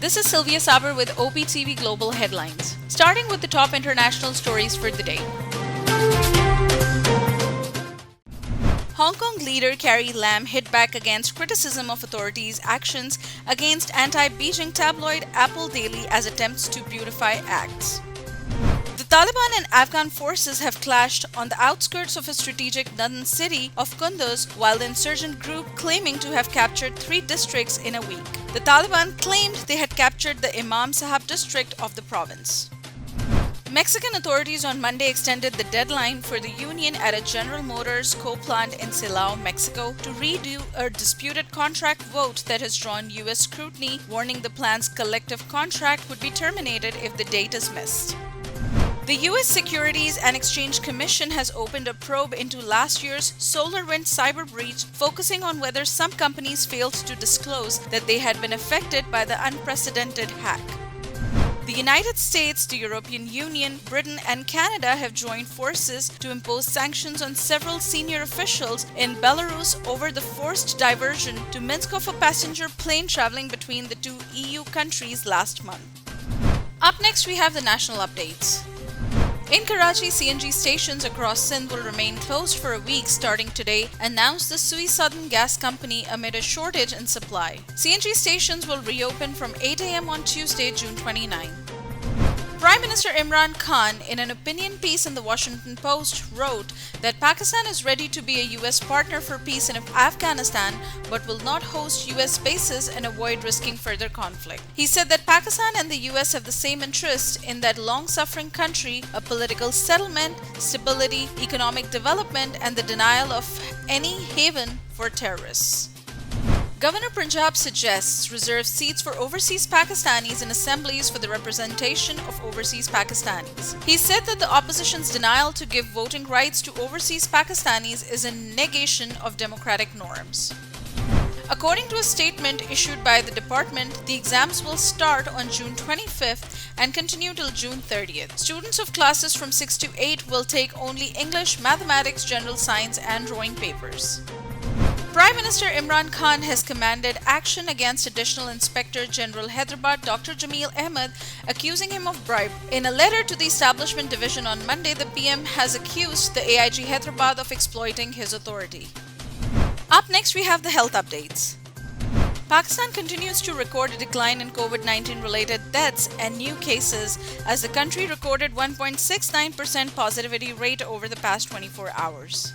This is Sylvia Saber with OpTv Global Headlines. Starting with the top international stories for the day. Hong Kong leader Carrie Lam hit back against criticism of authorities' actions against anti-Beijing tabloid Apple Daily as attempts to beautify acts. The Taliban and Afghan forces have clashed on the outskirts of a strategic northern city of Kunduz, while the insurgent group claiming to have captured 3 districts in a week. The Taliban claimed they had captured the Imam Sahab district of the province. Mexican authorities on Monday extended the deadline for the union at a General Motors co-plant in Silao, Mexico, to redo a disputed contract vote that has drawn U.S. scrutiny, warning the plant's collective contract would be terminated if the date is missed. The U.S. Securities and Exchange Commission has opened a probe into last year's SolarWinds cyber breach, focusing on whether some companies failed to disclose that they had been affected by the unprecedented hack. The United States, the European Union, Britain, and Canada have joined forces to impose sanctions on several senior officials in Belarus over the forced diversion to Minsk of a passenger plane traveling between the 2 EU countries last month. Up next, we have the national updates. In Karachi, CNG stations across Sindh will remain closed for a week starting today, announced the Sui Southern Gas Company amid a shortage in supply. CNG stations will reopen from 8 a.m. on Tuesday, June 29. Prime Minister Imran Khan, in an opinion piece in the Washington Post, wrote that Pakistan is ready to be a U.S. partner for peace in Afghanistan but will not host U.S. bases and avoid risking further conflict. He said that Pakistan and the U.S. have the same interest in that long-suffering country, a political settlement, stability, economic development, and the denial of any haven for terrorists. Governor Punjab suggests reserve seats for overseas Pakistanis in assemblies for the representation of overseas Pakistanis. He said that the opposition's denial to give voting rights to overseas Pakistanis is a negation of democratic norms. According to a statement issued by the department, the exams will start on June 25th and continue till June 30th. Students of classes from 6 to 8 will take only English, mathematics, general science, and drawing papers. Prime Minister Imran Khan has commanded action against Additional Inspector General Hyderabad Dr. Jameel Ahmed, accusing him of bribery. In a letter to the Establishment Division on Monday, the PM has accused the AIG Hyderabad of exploiting his authority. Up next, we have the health updates. Pakistan continues to record a decline in COVID-19 related deaths and new cases as the country recorded 1.69% positivity rate over the past 24 hours.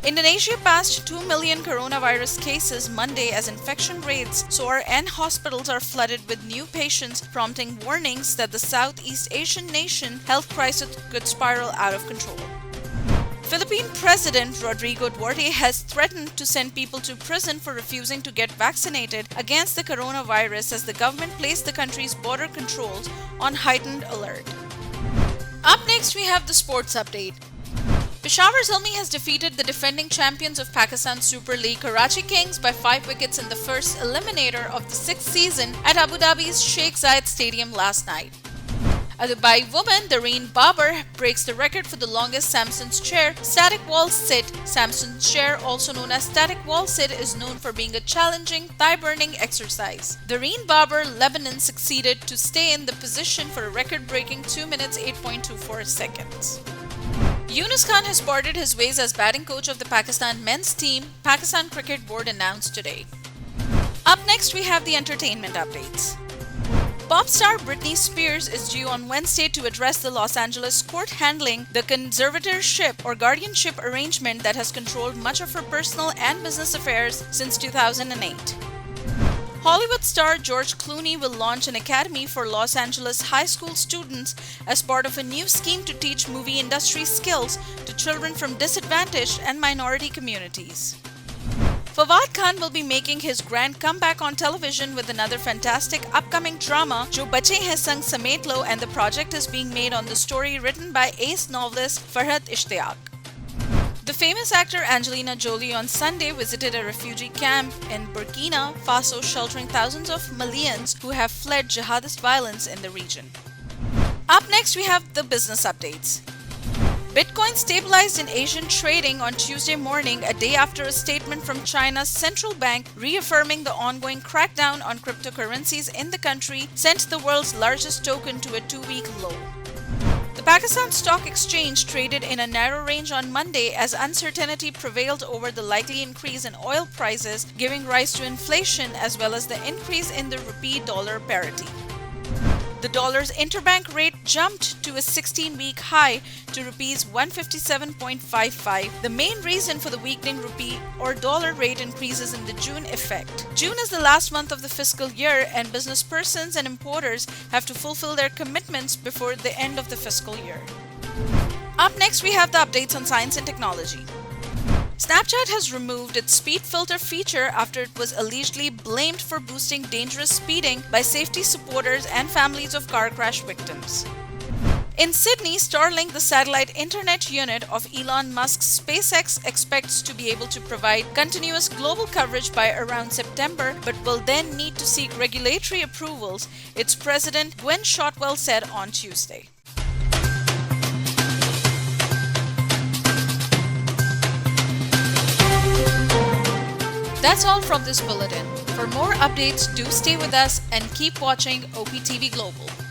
Indonesia passed 2 million coronavirus cases Monday as infection rates soar and hospitals are flooded with new patients, prompting warnings that the Southeast Asian nation health crisis could spiral out of control. Philippine President Rodrigo Duterte has threatened to send people to prison for refusing to get vaccinated against the coronavirus as the government placed the country's border controls on heightened alert. Up next, we have the sports update. Peshawar Zalmi has defeated the defending champions of Pakistan Super League Karachi Kings by 5 wickets in the first eliminator of the 6th season at Abu Dhabi's Sheikh Zayed Stadium last night. A Dubai woman, Doreen Babar, breaks the record for the longest Samson's chair static wall sit. Samson's chair, also known as static wall sit, is known for being a challenging, thigh-burning exercise. Doreen Babar, Lebanon, succeeded to stay in the position for a record-breaking 2 minutes 8.24 seconds. Yunus Khan has parted his ways as batting coach of the Pakistan men's team, Pakistan Cricket Board announced today. Up next, we have the entertainment updates. Pop star Britney Spears is due on Wednesday to address the Los Angeles court handling the conservatorship or guardianship arrangement that has controlled much of her personal and business affairs since 2008. Hollywood star George Clooney will launch an academy for Los Angeles high school students as part of a new scheme to teach movie industry skills to children from disadvantaged and minority communities. Fawad Khan will be making his grand comeback on television with another fantastic upcoming drama, Jo Bache Hain Sang Samet Lo, and the project is being made on the story written by ace novelist Farhat Ishtiyaq. The famous actor Angelina Jolie on Sunday visited a refugee camp in Burkina Faso, sheltering thousands of Malians who have fled jihadist violence in the region. Up next, we have the business updates. Bitcoin stabilized in Asian trading on Tuesday morning, a day after a statement from China's central bank reaffirming the ongoing crackdown on cryptocurrencies in the country sent the world's largest token to a two-week low. The Pakistan Stock Exchange traded in a narrow range on Monday as uncertainty prevailed over the likely increase in oil prices, giving rise to inflation as well as the increase in the rupee-dollar parity. The dollar's interbank rate jumped to a 16-week high to rupees 157.55. The main reason for the weakening rupee or dollar rate increases in the June effect. June is the last month of the fiscal year, and business persons and importers have to fulfill their commitments before the end of the fiscal year. Up next, we have the updates on science and technology. Snapchat has removed its speed filter feature after it was allegedly blamed for boosting dangerous speeding by safety supporters and families of car crash victims. In Sydney, Starlink, the satellite internet unit of Elon Musk's SpaceX, expects to be able to provide continuous global coverage by around September, but will then need to seek regulatory approvals, its president Gwen Shotwell said on Tuesday. That's all from this bulletin. For more updates, do stay with us and keep watching OpTv Global.